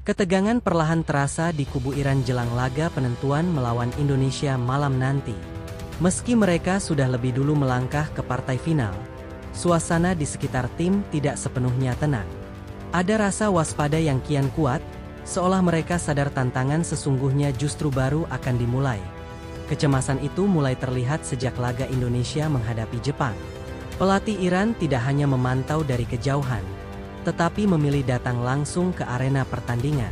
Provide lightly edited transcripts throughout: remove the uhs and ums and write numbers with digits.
Ketegangan perlahan terasa di kubu Iran jelang laga penentuan melawan Indonesia malam nanti. Meski mereka sudah lebih dulu melangkah ke partai final, suasana di sekitar tim tidak sepenuhnya tenang. Ada rasa waspada yang kian kuat, seolah mereka sadar tantangan sesungguhnya justru baru akan dimulai. Kecemasan itu mulai terlihat sejak laga Indonesia menghadapi Jepang. Pelatih Iran tidak hanya memantau dari kejauhan, tetapi memilih datang langsung ke arena pertandingan.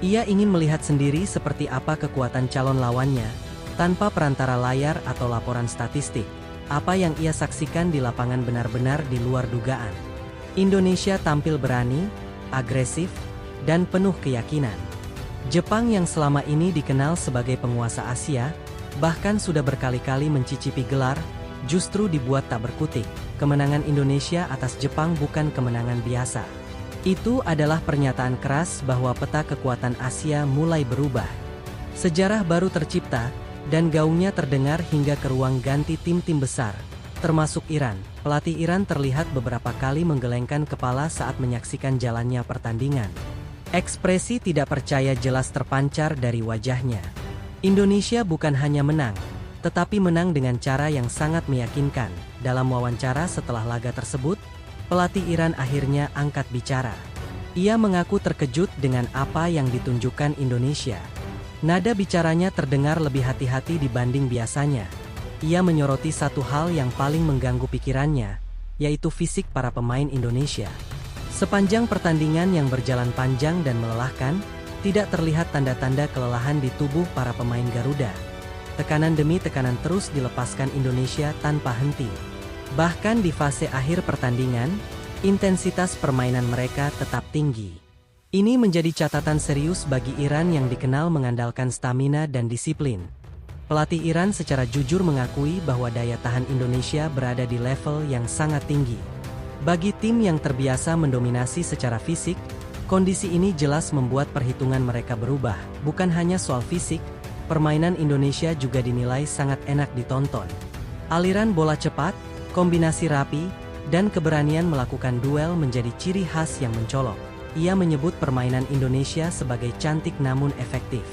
Ia ingin melihat sendiri seperti apa kekuatan calon lawannya, tanpa perantara layar atau laporan statistik. Apa yang ia saksikan di lapangan benar-benar di luar dugaan. Indonesia tampil berani, agresif, dan penuh keyakinan. Jepang yang selama ini dikenal sebagai penguasa Asia, bahkan sudah berkali-kali mencicipi gelar, justru dibuat tak berkutik. Kemenangan Indonesia atas Jepang bukan kemenangan biasa. Itu adalah pernyataan keras bahwa peta kekuatan Asia mulai berubah. Sejarah baru tercipta, dan gaungnya terdengar hingga ke ruang ganti tim-tim besar, termasuk Iran. Pelatih Iran terlihat beberapa kali menggelengkan kepala saat menyaksikan jalannya pertandingan. Ekspresi tidak percaya jelas terpancar dari wajahnya. Indonesia bukan hanya menang, tetapi menang dengan cara yang sangat meyakinkan. Dalam wawancara setelah laga tersebut, pelatih Iran akhirnya angkat bicara. Ia mengaku terkejut dengan apa yang ditunjukkan Indonesia. Nada bicaranya terdengar lebih hati-hati dibanding biasanya. Ia menyoroti satu hal yang paling mengganggu pikirannya, yaitu fisik para pemain Indonesia. Sepanjang pertandingan yang berjalan panjang dan melelahkan, tidak terlihat tanda-tanda kelelahan di tubuh para pemain Garuda. Tekanan demi tekanan terus dilepaskan Indonesia tanpa henti. Bahkan di fase akhir pertandingan, intensitas permainan mereka tetap tinggi. Ini menjadi catatan serius bagi Iran yang dikenal mengandalkan stamina dan disiplin. Pelatih Iran secara jujur mengakui bahwa daya tahan Indonesia berada di level yang sangat tinggi. Bagi tim yang terbiasa mendominasi secara fisik, kondisi ini jelas membuat perhitungan mereka berubah. Bukan hanya soal fisik, permainan Indonesia juga dinilai sangat enak ditonton. Aliran bola cepat, kombinasi rapi, dan keberanian melakukan duel menjadi ciri khas yang mencolok. Ia menyebut permainan Indonesia sebagai cantik namun efektif.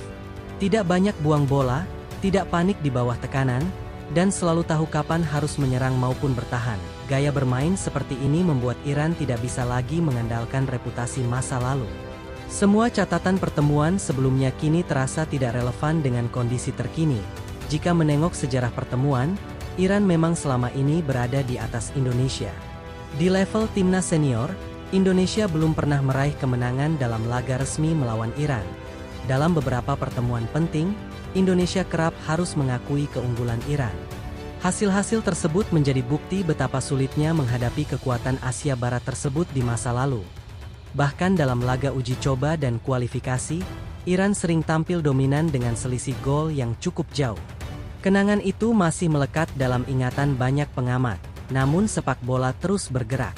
Tidak banyak buang bola, tidak panik di bawah tekanan, dan selalu tahu kapan harus menyerang maupun bertahan. Gaya bermain seperti ini membuat Iran tidak bisa lagi mengandalkan reputasi masa lalu. Semua catatan pertemuan sebelumnya kini terasa tidak relevan dengan kondisi terkini. Jika menengok sejarah pertemuan, Iran memang selama ini berada di atas Indonesia. Di level timnas senior, Indonesia belum pernah meraih kemenangan dalam laga resmi melawan Iran. Dalam beberapa pertemuan penting, Indonesia kerap harus mengakui keunggulan Iran. Hasil-hasil tersebut menjadi bukti betapa sulitnya menghadapi kekuatan Asia Barat tersebut di masa lalu. Bahkan dalam laga uji coba dan kualifikasi, Iran sering tampil dominan dengan selisih gol yang cukup jauh. Kenangan itu masih melekat dalam ingatan banyak pengamat, namun sepak bola terus bergerak.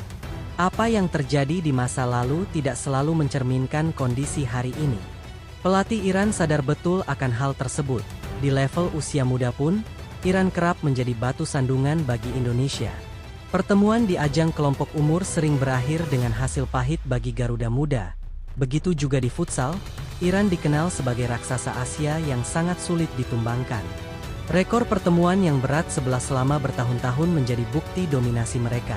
Apa yang terjadi di masa lalu tidak selalu mencerminkan kondisi hari ini. Pelatih Iran sadar betul akan hal tersebut. Di level usia muda pun, Iran kerap menjadi batu sandungan bagi Indonesia. Pertemuan di ajang kelompok umur sering berakhir dengan hasil pahit bagi Garuda Muda. Begitu juga di futsal, Iran dikenal sebagai raksasa Asia yang sangat sulit ditumbangkan. Rekor pertemuan yang berat 11 selama bertahun-tahun menjadi bukti dominasi mereka.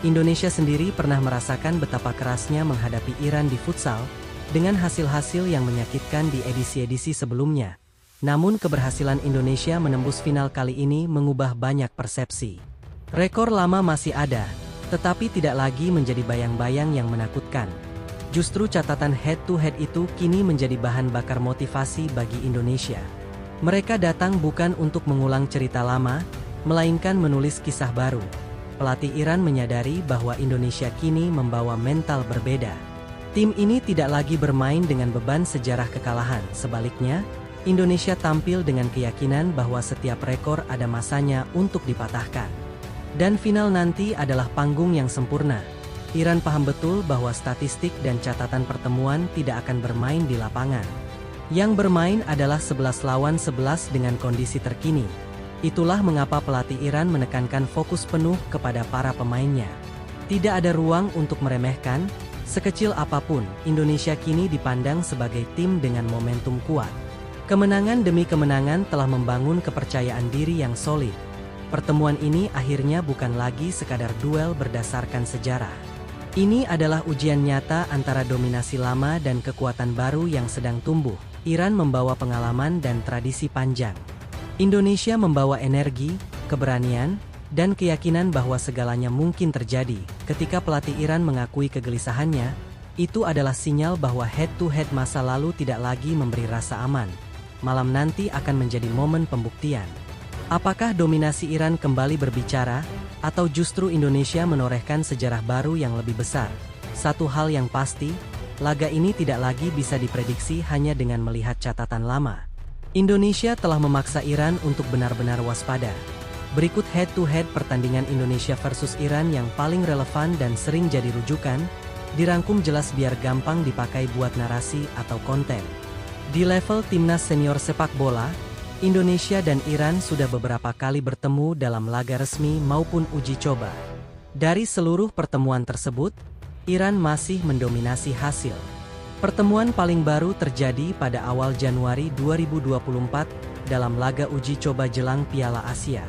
Indonesia sendiri pernah merasakan betapa kerasnya menghadapi Iran di futsal, dengan hasil-hasil yang menyakitkan di edisi-edisi sebelumnya. Namun keberhasilan Indonesia menembus final kali ini mengubah banyak persepsi. Rekor lama masih ada, tetapi tidak lagi menjadi bayang-bayang yang menakutkan. Justru catatan head-to-head itu kini menjadi bahan bakar motivasi bagi Indonesia. Mereka datang bukan untuk mengulang cerita lama, melainkan menulis kisah baru. Pelatih Iran menyadari bahwa Indonesia kini membawa mental berbeda. Tim ini tidak lagi bermain dengan beban sejarah kekalahan. Sebaliknya, Indonesia tampil dengan keyakinan bahwa setiap rekor ada masanya untuk dipatahkan. Dan final nanti adalah panggung yang sempurna. Iran paham betul bahwa statistik dan catatan pertemuan tidak akan bermain di lapangan. Yang bermain adalah 11 lawan 11 dengan kondisi terkini. Itulah mengapa pelatih Iran menekankan fokus penuh kepada para pemainnya. Tidak ada ruang untuk meremehkan, Sekecil apapun, Indonesia kini dipandang sebagai tim dengan momentum kuat. Kemenangan demi kemenangan telah membangun kepercayaan diri yang solid. Pertemuan ini akhirnya bukan lagi sekadar duel berdasarkan sejarah. Ini adalah ujian nyata antara dominasi lama dan kekuatan baru yang sedang tumbuh. Iran membawa pengalaman dan tradisi panjang. Indonesia membawa energi, keberanian, dan keyakinan bahwa segalanya mungkin terjadi. Ketika pelatih Iran mengakui kegelisahannya, itu adalah sinyal bahwa head-to-head masa lalu tidak lagi memberi rasa aman. Malam nanti akan menjadi momen pembuktian. Apakah dominasi Iran kembali berbicara, atau justru Indonesia menorehkan sejarah baru yang lebih besar? Satu hal yang pasti, laga ini tidak lagi bisa diprediksi hanya dengan melihat catatan lama. Indonesia telah memaksa Iran untuk benar-benar waspada. Berikut head-to-head pertandingan Indonesia versus Iran yang paling relevan dan sering jadi rujukan, dirangkum jelas biar gampang dipakai buat narasi atau konten. Di level timnas senior sepak bola, Indonesia dan Iran sudah beberapa kali bertemu dalam laga resmi maupun uji coba. Dari seluruh pertemuan tersebut, Iran masih mendominasi hasil. Pertemuan paling baru terjadi pada awal Januari 2024 dalam laga uji coba jelang Piala Asia.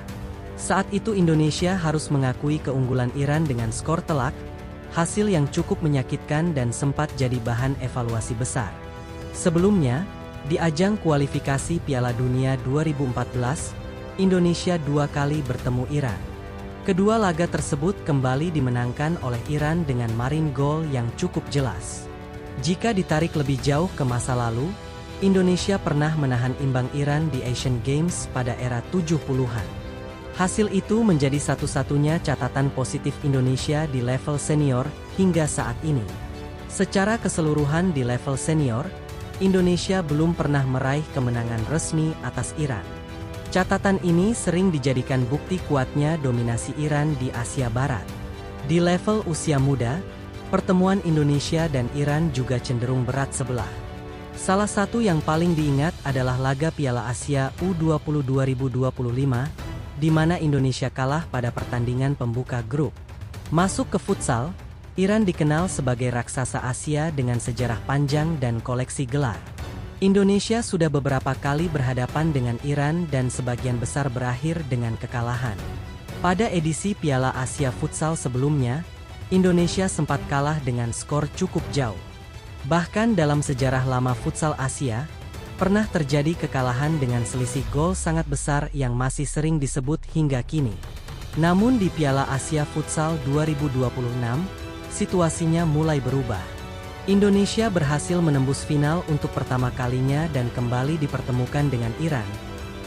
Saat itu Indonesia harus mengakui keunggulan Iran dengan skor telak, hasil yang cukup menyakitkan dan sempat jadi bahan evaluasi besar. Sebelumnya, di ajang kualifikasi Piala Dunia 2014, Indonesia 2 kali bertemu Iran. Kedua laga tersebut kembali dimenangkan oleh Iran dengan margin gol yang cukup jelas. Jika ditarik lebih jauh ke masa lalu, Indonesia pernah menahan imbang Iran di Asian Games pada era 70-an. Hasil itu menjadi satu-satunya catatan positif Indonesia di level senior hingga saat ini. Secara keseluruhan di level senior, Indonesia belum pernah meraih kemenangan resmi atas Iran. Catatan ini sering dijadikan bukti kuatnya dominasi Iran di Asia Barat. Di level usia muda, pertemuan Indonesia dan Iran juga cenderung berat sebelah. Salah satu yang paling diingat adalah laga Piala Asia U20 2025, di mana Indonesia kalah pada pertandingan pembuka grup. Masuk ke futsal, Iran dikenal sebagai raksasa Asia dengan sejarah panjang dan koleksi gelar. Indonesia sudah beberapa kali berhadapan dengan Iran dan sebagian besar berakhir dengan kekalahan. Pada edisi Piala Asia Futsal sebelumnya, Indonesia sempat kalah dengan skor cukup jauh. Bahkan dalam sejarah lama futsal Asia, pernah terjadi kekalahan dengan selisih gol sangat besar yang masih sering disebut hingga kini. Namun di Piala Asia Futsal 2026, situasinya mulai berubah. Indonesia berhasil menembus final untuk pertama kalinya dan kembali dipertemukan dengan Iran,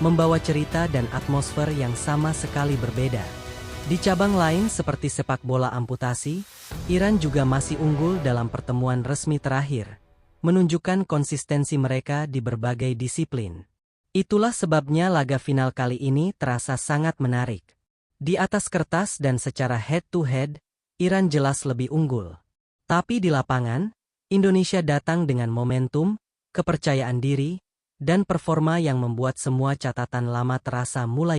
membawa cerita dan atmosfer yang sama sekali berbeda. Di cabang lain seperti sepak bola amputasi, Iran juga masih unggul dalam pertemuan resmi terakhir, menunjukkan konsistensi mereka di berbagai disiplin. Itulah sebabnya laga final kali ini terasa sangat menarik. Di atas kertas dan secara head-to-head, Iran jelas lebih unggul. Tapi di lapangan, Indonesia datang dengan momentum, kepercayaan diri, dan performa yang membuat semua catatan lama terasa mulai